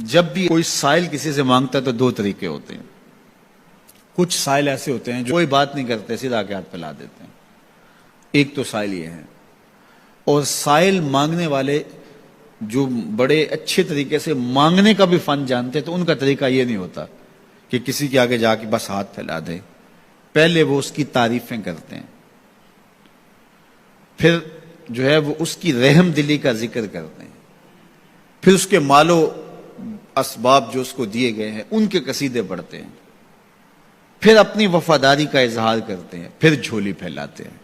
جب بھی کوئی سائل کسی سے مانگتا ہے تو دو طریقے ہوتے ہیں. کچھ سائل ایسے ہوتے ہیں جو کوئی بات نہیں کرتے، سیدھا کے ہاتھ پھیلا دیتے ہیں. ایک تو سائل یہ ہے. اور سائل مانگنے والے جو بڑے اچھے طریقے سے مانگنے کا بھی فن جانتے تو ان کا طریقہ یہ نہیں ہوتا کہ کسی کے آگے جا کے بس ہاتھ پھیلا دے. پہلے وہ اس کی تعریفیں کرتے ہیں، پھر جو ہے وہ اس کی رحم دلی کا ذکر کرتے ہیں، پھر اس کے مال و اسباب جو اس کو دیے گئے ہیں ان کے قصیدے پڑھتے ہیں، پھر اپنی وفاداری کا اظہار کرتے ہیں، پھر جھولی پھیلاتے ہیں.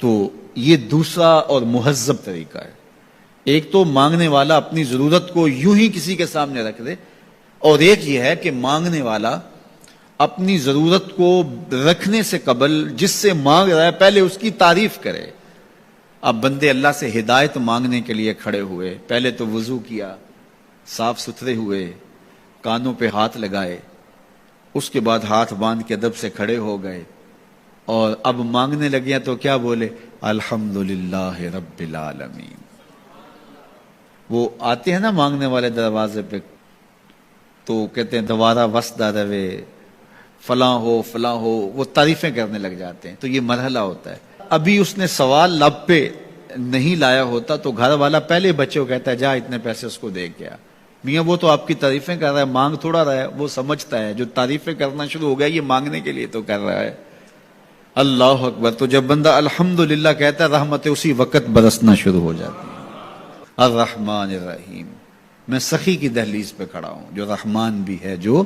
تو یہ دوسرا اور مہذب طریقہ ہے. ایک تو مانگنے والا اپنی ضرورت کو یوں ہی کسی کے سامنے رکھ دے، اور ایک یہ ہے کہ مانگنے والا اپنی ضرورت کو رکھنے سے قبل جس سے مانگ رہا ہے پہلے اس کی تعریف کرے. اب بندے اللہ سے ہدایت مانگنے کے لیے کھڑے ہوئے، پہلے تو وضو کیا، صاف ستھرے ہوئے، کانوں پہ ہاتھ لگائے، اس کے بعد ہاتھ باندھ کے ادب سے کھڑے ہو گئے، اور اب مانگنے لگے تو کیا بولے؟ الحمدللہ رب العالمین. وہ آتے ہیں نا مانگنے والے دروازے پہ تو کہتے ہیں دوبارہ وسدہ روے، فلاں ہو فلاں ہو، وہ تعریفیں کرنے لگ جاتے ہیں. تو یہ مرحلہ ہوتا ہے. ابھی اس نے سوال لب پہ نہیں لایا ہوتا تو گھر والا پہلے بچے کو کہتا ہے جا اتنے پیسے اس کو دے گیا. میاں وہ تو آپ کی تعریفیں کر رہا ہے، مانگ تھوڑا رہا ہے. وہ سمجھتا ہے جو تعریفیں کرنا شروع ہو گیا یہ مانگنے کے لیے تو کر رہا ہے. اللہ اکبر. تو جب بندہ الحمدللہ کہتا ہے رحمتیں اسی وقت برسنا شروع ہو جاتی ہیں. الرحمن الرحیم. میں سخی کی دہلیز پہ کھڑا ہوں جو رحمان بھی ہے جو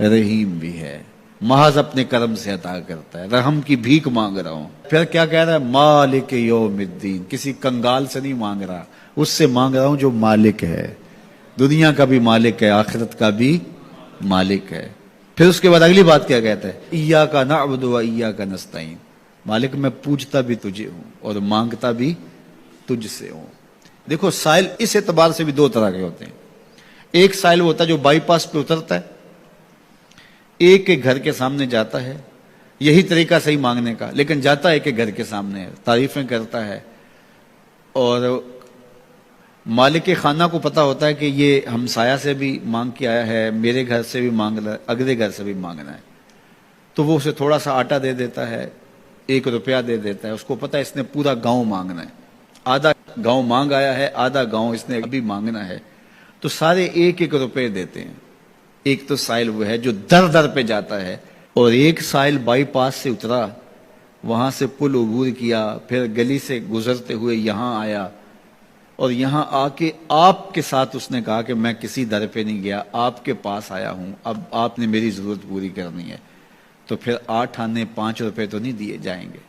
رحیم بھی ہے، محض اپنے کرم سے عطا کرتا ہے. رحم کی بھیک مانگ رہا ہوں. پھر کیا کہہ رہا ہے؟ مالک یوم الدین. کسی کنگال سے نہیں مانگ رہا، اس سے مانگ رہا ہوں جو مالک ہے، دنیا کا بھی مالک ہے، آخرت کا بھی مالک ہے. پھر اس کے بعد اگلی بات کیا کہتا ہے؟ ایاک نعبد و ایاک نستعین. مالک میں پوجتا بھی تجھے ہوں اور مانگتا بھی تجھ سے ہوں. دیکھو سائل اس اعتبار سے بھی دو طرح کے ہوتے ہیں. ایک سائل ہوتا ہے جو بائی پاس پہ اترتا ہے، ایک کے گھر کے سامنے جاتا ہے، یہی طریقہ صحیح مانگنے کا، لیکن جاتا ہے کہ گھر کے سامنے ہے، تعریفیں کرتا ہے، اور مالک خانہ کو پتا ہوتا ہے کہ یہ ہمسایہ سے بھی مانگ کے آیا ہے، میرے گھر سے بھی مانگ رہا ہے، اگلے گھر سے بھی مانگنا ہے. تو وہ اسے تھوڑا سا آٹا دے دیتا ہے، 1 روپیہ دے دیتا ہے. اس کو پتا ہے اس نے پورا گاؤں مانگنا ہے، آدھا گاؤں مانگ آیا ہے، آدھا گاؤں اس نے ابھی مانگنا ہے. تو سارے 1 روپے دیتے ہیں. ایک تو سائل وہ ہے جو در در پہ جاتا ہے، اور ایک سائل بائی پاس سے اترا، وہاں سے پل عبور کیا، پھر گلی سے گزرتے ہوئے یہاں آیا، اور یہاں آ کے آپ کے ساتھ اس نے کہا کہ میں کسی در پہ نہیں گیا، آپ کے پاس آیا ہوں، اب آپ نے میری ضرورت پوری کرنی ہے. تو پھر 8 آنے 5 روپے تو نہیں دیے جائیں گے.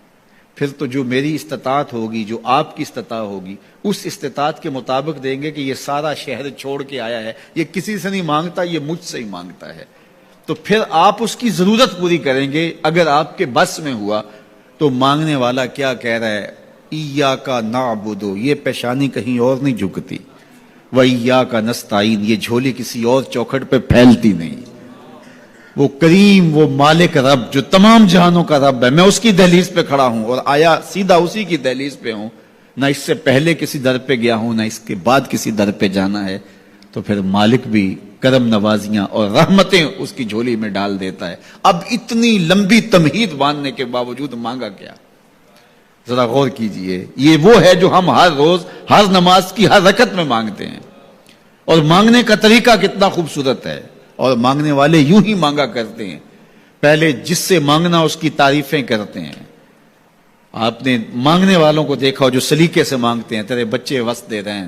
پھر تو جو میری استطاعت ہوگی، جو آپ کی استطاعت ہوگی، اس استطاعت کے مطابق دیں گے کہ یہ سارا شہر چھوڑ کے آیا ہے، یہ کسی سے نہیں مانگتا، یہ مجھ سے ہی مانگتا ہے. تو پھر آپ اس کی ضرورت پوری کریں گے. اگر آپ کے بس میں ہوا تو مانگنے والا کیا کہہ رہا ہے؟ ایاک نعبد. یہ پیشانی کہیں اور نہیں جھکتی، وایاک نستعین. یہ جھولی کسی اور چوکھٹ پہ پھیلتی نہیں. وہ کریم، وہ مالک رب جو تمام جہانوں کا رب ہے، میں اس کی دہلیز پہ کھڑا ہوں اور آیا سیدھا اسی کی دہلیز پہ ہوں. نہ اس سے پہلے کسی در پہ گیا ہوں، نہ اس کے بعد کسی در پہ جانا ہے. تو پھر مالک بھی کرم نوازیاں اور رحمتیں اس کی جھولی میں ڈال دیتا ہے. اب اتنی لمبی تمہید باندھنے کے باوجود مانگا کیا؟ ذرا غور کیجئے. یہ وہ ہے جو ہم ہر روز ہر نماز کی ہر رکعت میں مانگتے ہیں. اور مانگنے کا طریقہ کتنا خوبصورت ہے، اور مانگنے والے یوں ہی مانگا کرتے ہیں. پہلے جس سے مانگنا اس کی تعریفیں کرتے ہیں. آپ نے مانگنے والوں کو دیکھا ہو جو سلیقے سے مانگتے ہیں، تیرے بچے وسدے رہیں،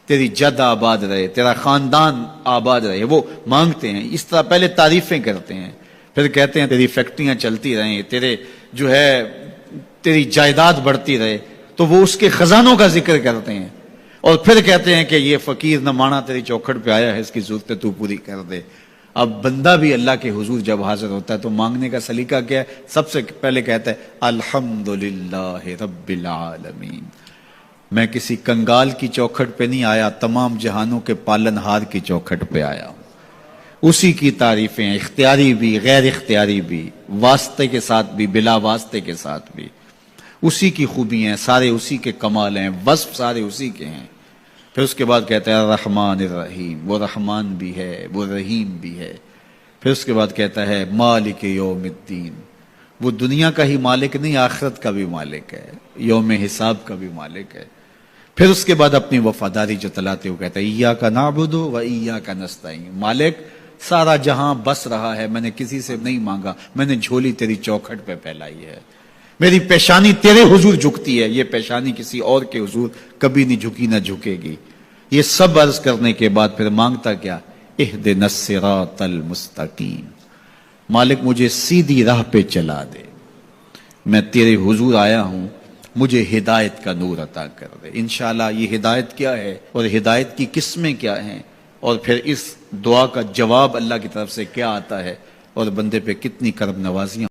تیری جد آباد رہے، تیرا خاندان آباد رہے. وہ مانگتے ہیں اس طرح، پہلے تعریفیں کرتے ہیں، پھر کہتے ہیں تیری فیکٹریاں چلتی رہیں، تیرے جو ہے تیری جائیداد بڑھتی رہے. تو وہ اس کے خزانوں کا ذکر کرتے ہیں، اور پھر کہتے ہیں کہ یہ فقیر نہ مانا تیری چوکھٹ پہ آیا ہے، اس کی ضرورتیں تو پوری کر دے. اب بندہ بھی اللہ کے حضور جب حاضر ہوتا ہے تو مانگنے کا سلیقہ کیا ہے؟ سب سے پہلے کہتا ہے الحمدللہ رب العالمین. میں کسی کنگال کی چوکھٹ پہ نہیں آیا، تمام جہانوں کے پالن ہار کی چوکھٹ پہ آیا ہوں. اسی کی تعریفیں اختیاری بھی غیر اختیاری بھی، واسطے کے ساتھ بھی بلا واسطے کے ساتھ بھی. اسی کی خوبیاں ہیں، سارے اسی کے کمال ہیں، وصف سارے اسی کے ہیں. پھر اس کے بعد کہتا ہے الرحمن الرحیم، وہ رحمان بھی ہے وہ رحیم بھی ہے۔ پھر اس کے بعد کہتا ہے مالک یوم الدین، وہ دنیا کا ہی مالک نہیں، آخرت کا بھی مالک ہے، یوم حساب کا بھی مالک ہے۔ پھر اس کے بعد اپنی وفاداری جتلاتے ہوئے کہتا ہے ایاک نعبد و ایاک نستعین، مالک سارا جہاں بس رہا ہے، میں نے کسی سے نہیں مانگا، میں نے جھولی تیری چوکھٹ پہ پھیلائی ہے، میری پیشانی تیرے حضور جھکتی ہے، یہ پیشانی کسی اور کے حضور کبھی نہیں جھکی نہ جھکے گی۔ یہ سب عرض کرنے کے بعد پھر مانگتا کیا؟ اہدنا الصراط المستقیم، مالک مجھے سیدھی راہ پہ چلا دے، میں تیرے حضور آیا ہوں، مجھے ہدایت کا نور عطا کر دے۔ انشاءاللہ یہ ہدایت کیا ہے اور ہدایت کی قسمیں کیا ہیں، اور پھر اس دعا کا جواب اللہ کی طرف سے کیا آتا ہے، اور بندے پہ کتنی کرم نوازیاں